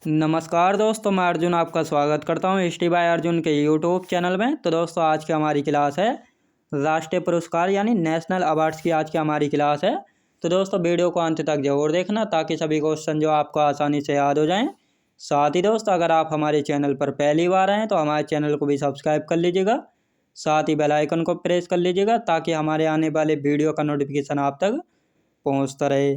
नमस्कार दोस्तों, मैं अर्जुन आपका स्वागत करता हूं हिस्ट्री बाय अर्जुन के यूट्यूब चैनल में। तो दोस्तों, आज की हमारी क्लास है राष्ट्रीय पुरस्कार यानी नेशनल अवार्ड्स की आज की हमारी क्लास है। तो दोस्तों, वीडियो को अंत तक जरूर देखना ताकि सभी क्वेश्चन जो आपको आसानी से याद हो जाएं। साथ ही दोस्तों, अगर आप हमारे चैनल पर पहली बार आएँ तो हमारे चैनल को भी सब्सक्राइब कर लीजिएगा। साथ ही बेल आइकन को प्रेस कर लीजिएगा ताकि हमारे आने वाले वीडियो का नोटिफिकेशन आप तक पहुँचता रहे।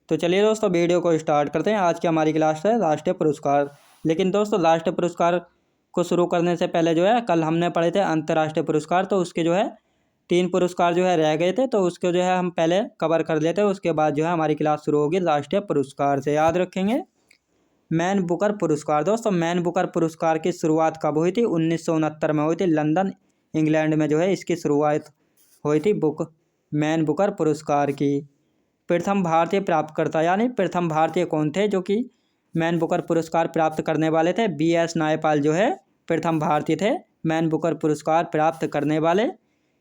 तो चलिए दोस्तों, वीडियो को स्टार्ट करते हैं। आज की हमारी क्लास है राष्ट्रीय पुरस्कार। लेकिन दोस्तों, राष्ट्रीय पुरस्कार को शुरू करने से पहले जो है कल हमने पढ़े थे अंतर्राष्ट्रीय पुरस्कार। तो उसके जो है 3 पुरस्कार जो है रह गए थे, तो उसको जो है हम पहले कवर कर लेते हैं। उसके बाद जो है हमारी क्लास शुरू होगी राष्ट्रीय पुरस्कार से। याद रखेंगे मैन बुकर पुरस्कार। दोस्तों, मैन बुकर पुरस्कार की शुरुआत कब हुई थी? 1969 में हुई थी। लंदन इंग्लैंड में जो है इसकी शुरुआत हुई थी मैन बुकर पुरस्कार की। प्रथम भारतीय प्राप्तकर्ता यानी प्रथम भारतीय कौन थे जो कि मैन बुकर पुरस्कार प्राप्त करने वाले थे? BS नायपाल जो है प्रथम भारतीय थे मैन बुकर पुरस्कार प्राप्त करने वाले।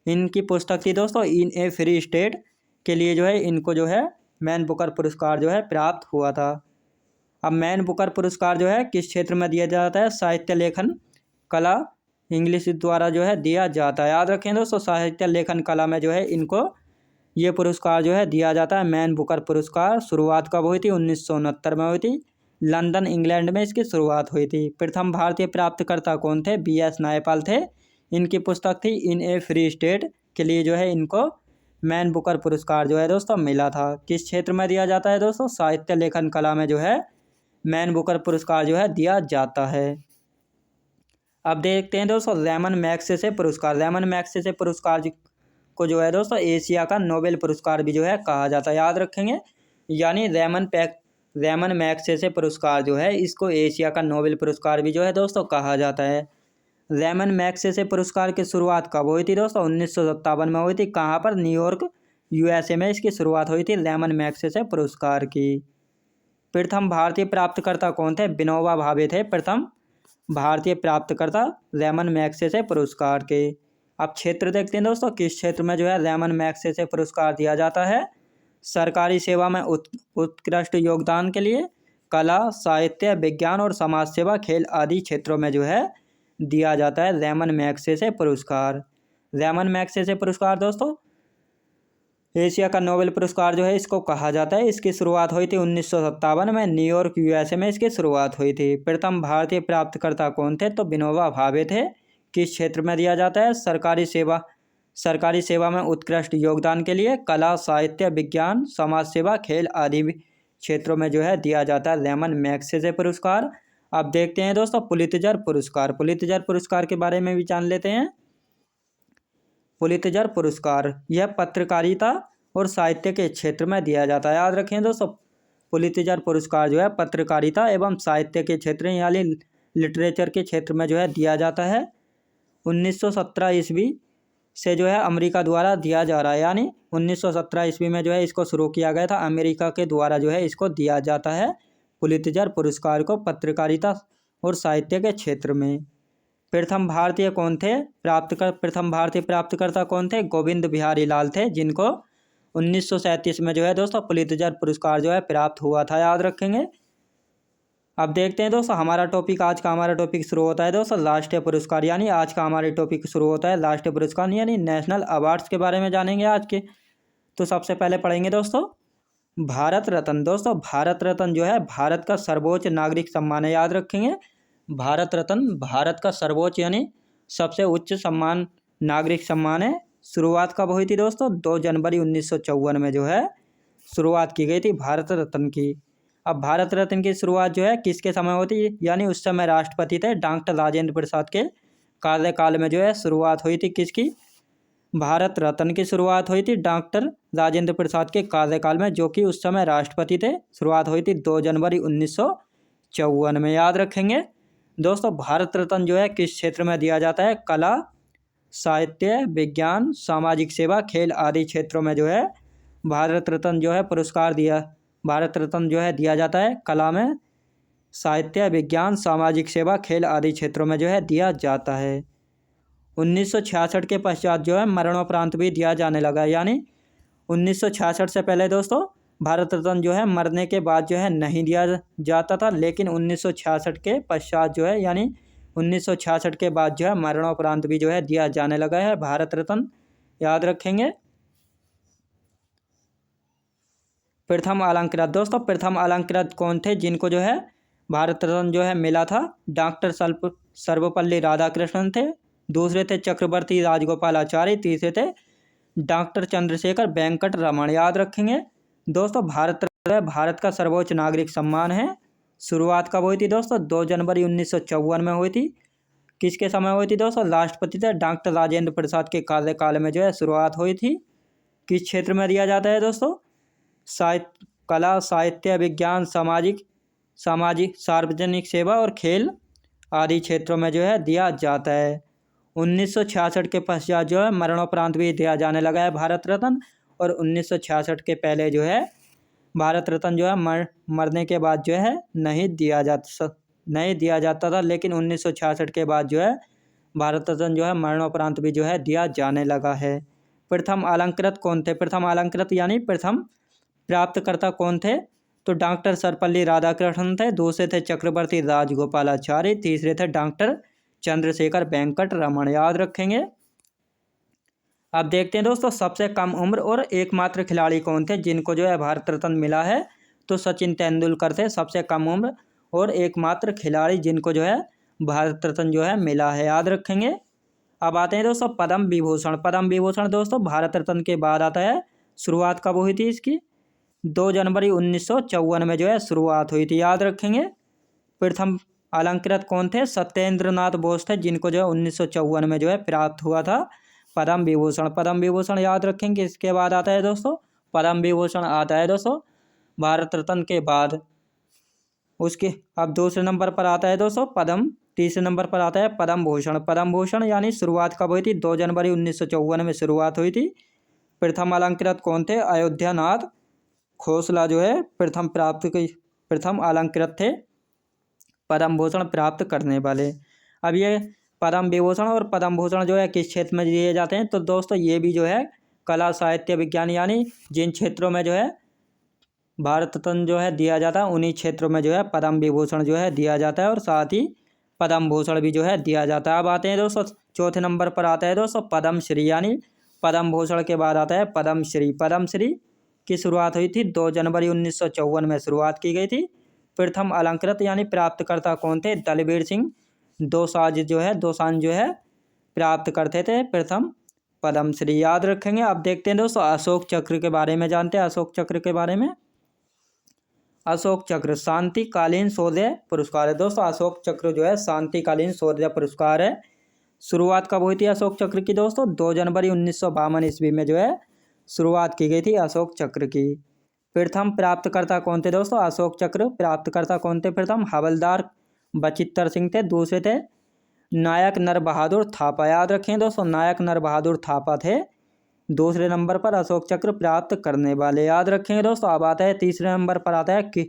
इनकी पुस्तक थी दोस्तों इन ए फ्री स्टेट, के लिए जो है इनको जो है मैन बुकर पुरस्कार जो है प्राप्त हुआ था। अब मैन बुकर पुरस्कार जो है किस क्षेत्र में दिया जाता है? साहित्य लेखन कला इंग्लिश द्वारा जो है दिया जाता है। याद रखें दोस्तों, साहित्य लेखन कला में जो है इनको ये पुरस्कार जो है दिया जाता है। मैन बुकर पुरस्कार शुरुआत कब हुई थी? 1969 में हुई थी। लंदन इंग्लैंड में इसकी शुरुआत हुई थी। प्रथम भारतीय प्राप्तकर्ता कौन थे? BS नायपाल थे। इनकी पुस्तक थी इन ए फ्री स्टेट, के लिए जो है इनको मैन बुकर पुरस्कार जो है दोस्तों मिला था। किस क्षेत्र में दिया जाता है दोस्तों? साहित्य लेखन कला में जो है मैन बुकर पुरस्कार जो है दिया जाता है। अब देखते हैं दोस्तों रैमन मैग्सेसे पुरस्कार। रैमन मैग्सेसे पुरस्कार को जो है दोस्तों एशिया का नोबेल पुरस्कार भी जो है कहा जाता है। याद रखेंगे, यानी रैमन मैग्सेसे पुरस्कार जो है इसको एशिया का नोबेल पुरस्कार भी जो है दोस्तों कहा जाता है। रैमन मैग्सेसे पुरस्कार की शुरुआत कब हुई थी दोस्तों? 1957 में हुई थी। कहाँ पर? न्यूयॉर्क USA में इसकी शुरुआत हुई थी रैमन मैग्सेसे पुरस्कार की। प्रथम भारतीय प्राप्तकर्ता कौन थे? विनोबा भावे थे प्रथम भारतीय प्राप्तकर्ता रैमन मैग्सेसे पुरस्कार के। अब क्षेत्र देखते हैं दोस्तों, किस क्षेत्र में जो है रैमन मैग्सेसे पुरस्कार दिया जाता है? सरकारी सेवा में उत्कृष्ट योगदान के लिए, कला साहित्य विज्ञान और समाज सेवा खेल आदि क्षेत्रों में जो है दिया जाता है रैमन मैग्सेसे पुरस्कार। रैमन मैग्सेसे पुरस्कार दोस्तों एशिया का नोबेल पुरस्कार जो है इसको कहा जाता है। इसकी शुरुआत हुई थी 1957 में। न्यूयॉर्क USA में इसकी शुरुआत हुई थी। प्रथम भारतीय प्राप्तकर्ता कौन थे? तो विनोबा भावे थे। किस क्षेत्र में दिया जाता है? सरकारी सेवा में उत्कृष्ट योगदान के लिए, कला साहित्य विज्ञान समाज सेवा खेल आदि क्षेत्रों में जो है दिया जाता है रैमन मैग्सेसे पुरस्कार। अब देखते हैं दोस्तों पुलित्जर पुरस्कार। पुलित्जर पुरस्कार के बारे में भी जान लेते हैं। पुलित्जर पुरस्कार यह पत्रकारिता और साहित्य के क्षेत्र में दिया जाता है। याद रखें दोस्तों, पुलित्जर पुरस्कार जो है पत्रकारिता एवं साहित्य के क्षेत्र यानी लिटरेचर के क्षेत्र में जो है दिया जाता है। 1917 ईस्वी से जो है अमेरिका द्वारा दिया जा रहा है, यानी 1917 ईस्वी में जो है इसको शुरू किया गया था। अमेरिका के द्वारा जो है इसको दिया जाता है पुलित्जर पुरस्कार को पत्रकारिता और साहित्य के क्षेत्र में। प्रथम भारतीय कौन थे प्रथम भारतीय प्राप्तकर्ता कौन थे? गोविंद बिहारी लाल थे, जिनको 1937 में जो है दोस्तों पुलित्जर पुरस्कार जो है प्राप्त हुआ था। याद रखेंगे। अब देखते हैं दोस्तों हमारा टॉपिक शुरू होता है दोस्तों राष्ट्रीय पुरस्कार, यानी आज का हमारा टॉपिक शुरू होता है राष्ट्रीय पुरस्कार यानी नेशनल अवार्ड्स के बारे में जानेंगे आज के। तो सबसे पहले पढ़ेंगे दोस्तों भारत रत्न। दोस्तों, भारत रत्न जो है भारत का सर्वोच्च नागरिक सम्मान है। याद रखेंगे, भारत रत्न भारत का सर्वोच्च यानी सबसे उच्च सम्मान नागरिक सम्मान है। शुरुआत कब हुई थी दोस्तों? 2 जनवरी 1954 में जो है शुरुआत की गई थी भारत रत्न की। अब भारत रत्न की शुरुआत जो है किसके समय होती? यानी उस समय राष्ट्रपति थे डॉक्टर राजेंद्र प्रसाद के कार्यकाल में जो है शुरुआत हुई थी। किसकी? भारत रत्न की शुरुआत हुई थी डॉक्टर राजेंद्र प्रसाद के कार्यकाल में, जो कि उस समय राष्ट्रपति थे। शुरुआत हुई थी 2 जनवरी 1954 में। याद रखेंगे दोस्तों, भारत रत्न जो है किस क्षेत्र में दिया जाता है? कला साहित्य विज्ञान सामाजिक सेवा खेल आदि क्षेत्रों में जो है भारत रत्न जो है भारत रत्न जो है दिया जाता है। कला में, साहित्य विज्ञान सामाजिक सेवा खेल आदि क्षेत्रों में जो है दिया जाता है। 1966 के पश्चात जो है मरणोपरांत भी दिया जाने लगा, यानी 1966 से पहले दोस्तों भारत रत्न जो है मरने के बाद जो है नहीं दिया जाता था, लेकिन 1966 के पश्चात जो है यानी 1966 के बाद जो है मरणोपरांत भी जो है दिया जाने लगा है भारत रत्न, याद रखेंगे। प्रथम अलंकृत दोस्तों, प्रथम अलंकृत कौन थे जिनको जो है भारत रत्न जो है मिला था? डॉक्टर सर्वपल्ली राधाकृष्णन थे, दूसरे थे चक्रवर्ती राजगोपालाचारी, तीसरे थे डॉक्टर चंद्रशेखर वेंकट रमन, याद रखेंगे। दोस्तों भारत रत्न भारत का सर्वोच्च नागरिक सम्मान है। शुरुआत कब हुई थी दोस्तों? 2 जनवरी 1954 में हुई थी। किसके समय हुई थी दोस्तों? राष्ट्रपति थे डॉक्टर राजेंद्र प्रसाद के कार्यकाल में जो है शुरुआत हुई थी। किस क्षेत्र में दिया जाता है दोस्तों? साहित्य, कला, साहित्य, विज्ञान, सामाजिक सार्वजनिक सेवा और खेल आदि क्षेत्रों में जो है दिया जाता है। 1966 के पश्चात जो है मरणोपरांत भी दिया जाने लगा है भारत रत्न, और 1966 के पहले जो है भारत रत्न जो है मरने के बाद जो है नहीं दिया जाता था, लेकिन 1966 के बाद जो है भारत रत्न जो है मरणोपरांत भी जो है दिया जाने लगा है। प्रथम अलंकृत कौन थे? प्रथम अलंकृत यानी प्रथम प्राप्तकर्ता कौन थे? तो डॉक्टर सर्वपल्ली राधाकृष्णन थे, दूसरे थे चक्रवर्ती राजगोपालाचारी, तीसरे थे डॉक्टर चंद्रशेखर वेंकट रमन, याद रखेंगे। अब देखते हैं दोस्तों सबसे कम उम्र और एकमात्र खिलाड़ी कौन थे जिनको जो है भारत रत्न मिला है? तो सचिन तेंदुलकर थे सबसे कम उम्र और एकमात्र खिलाड़ी जिनको जो है भारत रत्न जो है मिला है, याद रखेंगे। अब आते हैं दोस्तों पद्म विभूषण। पद्म विभूषण दोस्तों भारत रत्न के बाद आता है। शुरुआत कब हुई थी इसकी? 2 जनवरी 1954 में जो है शुरुआत हुई थी, याद रखेंगे। प्रथम अलंकृत कौन थे? सत्येंद्र नाथ बोस थे जिनको जो है 1954 में जो है प्राप्त हुआ था पद्म विभूषण। पद्म विभूषण याद रखेंगे। इसके बाद आता है दोस्तों पद्म विभूषण आता है दोस्तों भारत रत्न के बाद। उसके अब दूसरे नंबर पर आता है दोस्तों पद्म, तीसरे नंबर पर आता है पद्म भूषण। पद्म भूषण यानी शुरुआत कब हुई थी? 2 जनवरी 1954 में शुरुआत हुई थी। प्रथम अलंकृत कौन थे? अयोध्या नाथ खोसला जो है प्रथम अलंकृत थे पद्म भूषण प्राप्त करने वाले। अब ये पद्म विभूषण और पद्म भूषण जो है किस क्षेत्र में दिए जाते हैं? तो दोस्तों ये भी जो है कला, साहित्य, विज्ञान यानी जिन क्षेत्रों में जो है भारत रत्न जो है दिया जाता है उन्हीं क्षेत्रों में जो है पद्म विभूषण जो है दिया जाता है, और साथ ही पद्म भूषण भी जो है दिया जाता है। अब आते हैं दोस्तों चौथे नंबर पर आता है दोस्तों पद्म श्री, यानी पद्म भूषण के बाद आता है पद्म श्री। पद्म श्री की शुरुआत हुई थी 2 जनवरी 1954 में शुरुआत की गई थी। प्रथम अलंकृत यानी प्राप्तकर्ता कौन थे? दलबीर सिंह दोसांझ जो है प्राप्त करते थे प्रथम पद्म श्री, याद रखेंगे। अब देखते हैं दोस्तों अशोक चक्र के बारे में जानते हैं। अशोक चक्र के बारे में, अशोक चक्र शांतिकालीन शौर्य पुरस्कार है दोस्तों। अशोक चक्र जो है शांतिकालीन शौर्य पुरस्कार है। शुरुआत कब हुई थी अशोक चक्र की दोस्तों? 2 जनवरी 1952 ईस्वी में जो है शुरुआत की गई थी अशोक चक्र की। प्रथम प्राप्तकर्ता कौन थे दोस्तों? अशोक चक्र प्राप्तकर्ता कौन थे? प्रथम हवलदार बचित्तर सिंह थे, दूसरे थे नायक नर बहादुर थापा, याद रखें दोस्तों नायक नर बहादुर थापा थे दूसरे नंबर पर अशोक चक्र प्राप्त करने वाले, याद रखेंगे दोस्तों। अब आता है तीसरे नंबर पर आता है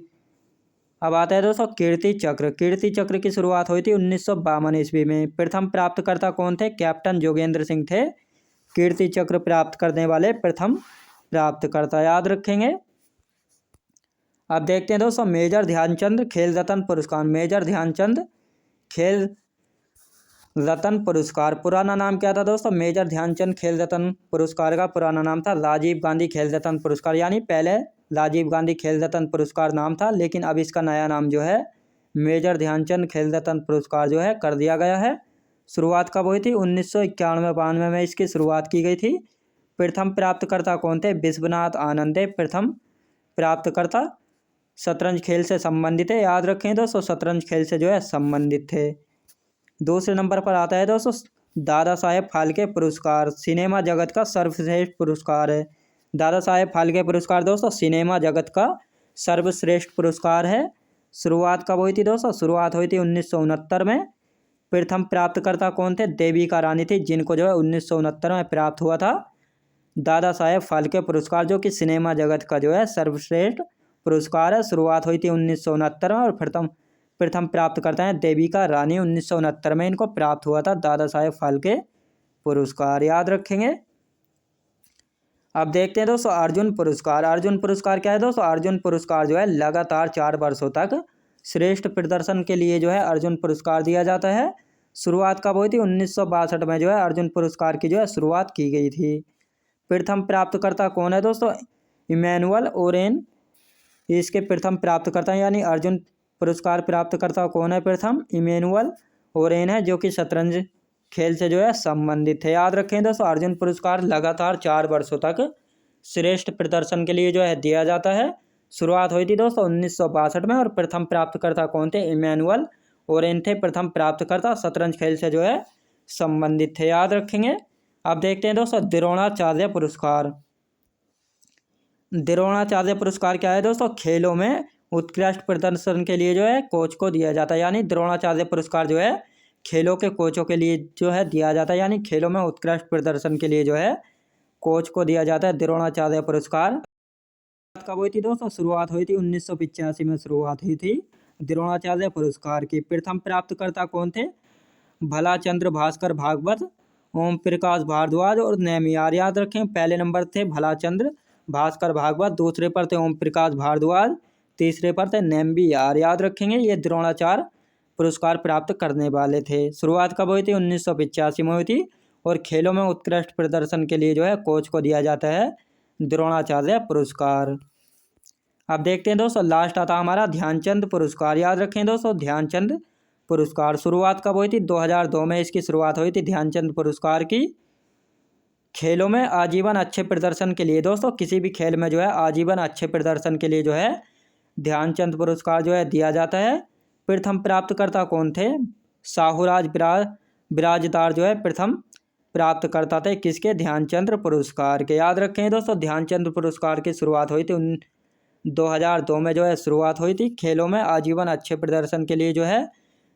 अब आता है दोस्तों कीर्ति चक्र। कीर्ति चक्र की शुरुआत हुई थी 1952 ईस्वी में। प्रथम प्राप्तकर्ता कौन थे? कैप्टन जोगेंद्र सिंह थे कीर्ति चक्र प्राप्त करने वाले प्रथम प्राप्तकर्ता, याद रखेंगे। अब देखते हैं दोस्तों मेजर ध्यानचंद खेल रत्न पुरस्कार। मेजर ध्यानचंद खेल रत्न पुरस्कार पुराना नाम क्या था दोस्तों? मेजर ध्यानचंद खेल रत्न पुरस्कार का पुराना नाम था राजीव गांधी खेल रत्न पुरस्कार, यानी पहले राजीव गांधी खेल रत्न पुरस्कार नाम था, लेकिन अब इसका नया नाम जो है मेजर ध्यानचंद खेल रत्न पुरस्कार जो है कर दिया गया है। शुरुआत कब हुई थी? 1991-92 में इसकी शुरुआत की गई थी। प्रथम प्राप्तकर्ता कौन थे? विश्वनाथ आनंद प्रथम प्राप्तकर्ता शतरंज खेल से संबंधित है, याद रखें दोस्तों शतरंज खेल से जो है संबंधित थे। दूसरे नंबर पर आता है दोस्तों दादा साहेब फाल्के पुरस्कार, सिनेमा जगत का सर्वश्रेष्ठ पुरस्कार है। दादा साहेब फाल्के पुरस्कार दोस्तों सिनेमा जगत का सर्वश्रेष्ठ पुरस्कार है। शुरुआत कब हुई थी दोस्तों? शुरुआत हुई थी 1969 में। प्रथम प्राप्तकर्ता कौन थे? देविका रानी थी जिनको जो है 1969 में प्राप्त हुआ था दादा साहेब फाल्के पुरस्कार, जो कि सिनेमा जगत का जो है सर्वश्रेष्ठ पुरस्कार है। शुरुआत हुई थी 1969 में और प्रथम प्राप्तकर्ता हैं देविका रानी। 1969 में इनको प्राप्त हुआ था दादा साहेब फाल्के पुरस्कार, याद रखेंगे। अब देखते हैं दोस्तों अर्जुन पुरस्कार। अर्जुन पुरस्कार क्या है दोस्तों? अर्जुन पुरस्कार जो है लगातार 4 वर्षों तक श्रेष्ठ प्रदर्शन के लिए जो है अर्जुन पुरस्कार दिया जाता है। शुरुआत कब हुई थी? 1962 में जो है अर्जुन पुरस्कार की जो है शुरुआत की गई थी। प्रथम प्राप्तकर्ता कौन है दोस्तों? इमैनुअल ओरेन इसके प्रथम प्राप्तकर्ता, यानी अर्जुन पुरस्कार प्राप्तकर्ता कौन है? प्रथम इमैनुअल ओरेन है, जो कि शतरंज खेल से जो है संबंधित है। याद रखें दोस्तों अर्जुन पुरस्कार लगातार 4 वर्षों तक श्रेष्ठ प्रदर्शन के लिए जो है दिया जाता है। शुरुआत हुई थी दोस्तों 1962 में और प्रथम प्राप्तकर्ता कौन थे? इमैनुअल ओरेन थे प्रथम प्राप्तकर्ता, शतरंज खेल से जो है संबंधित थे। याद रखेंगे। अब देखते हैं दोस्तों द्रोणाचार्य पुरस्कार। द्रोणाचार्य पुरस्कार क्या है दोस्तों? खेलों में उत्कृष्ट प्रदर्शन के लिए जो है कोच को दिया जाता है, यानी द्रोणाचार्य पुरस्कार जो है खेलों के कोचों के लिए जो है दिया जाता है, यानी खेलों में उत्कृष्ट प्रदर्शन के लिए जो है कोच को दिया जाता है द्रोणाचार्य पुरस्कार। कब हुई थी दोस्तों? शुरुआत हुई थी 1985 में शुरुआत हुई थी द्रोणाचार्य पुरस्कार की। प्रथम प्राप्तकर्ता कौन थे? भलाचंद्र भास्कर भागवत, ओम प्रकाश भारद्वाज और नेमियार। याद रखें पहले नंबर थे भलाचंद्र भास्कर भागवत, दूसरे पर थे ओम प्रकाश भारद्वाज, तीसरे पर थे नेमियार। याद रखेंगे ये द्रोणाचार्य पुरस्कार प्राप्त करने वाले थे। शुरुआत कब हुई थी? 1985 में हुई थी और खेलों में उत्कृष्ट प्रदर्शन के लिए जो है कोच को दिया जाता है द्रोणाचार्य पुरस्कार। अब देखते हैं दोस्तों लास्ट आता हमारा ध्यानचंद पुरस्कार। याद रखें दोस्तों ध्यानचंद पुरस्कार शुरुआत कब हुई थी? 2002 में इसकी शुरुआत हुई थी ध्यानचंद पुरस्कार की। खेलों में आजीवन अच्छे प्रदर्शन के लिए दोस्तों, किसी भी खेल में जो है आजीवन अच्छे प्रदर्शन के लिए जो है ध्यानचंद पुरस्कार जो है दिया जाता है। प्रथम प्राप्तकर्ता कौन थे? साहूराज बिराजदार जो है प्रथम प्राप्तकर्ता थे किसके? ध्यानचंद पुरस्कार के। याद रखें दोस्तों ध्यानचंद पुरस्कार की शुरुआत हुई थी 2002 में जो है शुरुआत हुई थी। खेलों में आजीवन अच्छे प्रदर्शन के लिए जो है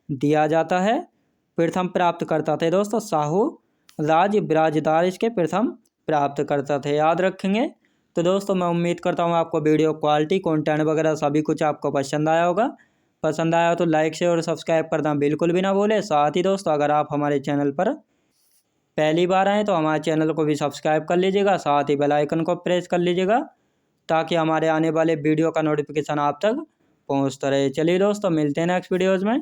दिया जाता है। प्रथम प्राप्तकर्ता थे दोस्तों साहूराज बिराजदार इसके प्रथम प्राप्तकर्ता थे। याद रखेंगे। तो दोस्तों मैं उम्मीद करता हूँ आपको वीडियो क्वालिटी कंटेंट वगैरह सभी कुछ आपको पसंद आया होगा। पसंद आया तो लाइक शेयर और सब्सक्राइब करना बिल्कुल भी ना भूलें। साथ ही दोस्तों अगर आप हमारे चैनल पर पहली बार आएँ तो हमारे चैनल को भी सब्सक्राइब कर लीजिएगा, साथ ही बेल आइकन को प्रेस कर लीजिएगा ताकि हमारे आने वाले वीडियो का नोटिफिकेशन आप तक पहुंचता रहे। चलिए दोस्तों मिलते हैं नेक्स्ट वीडियोज़ में।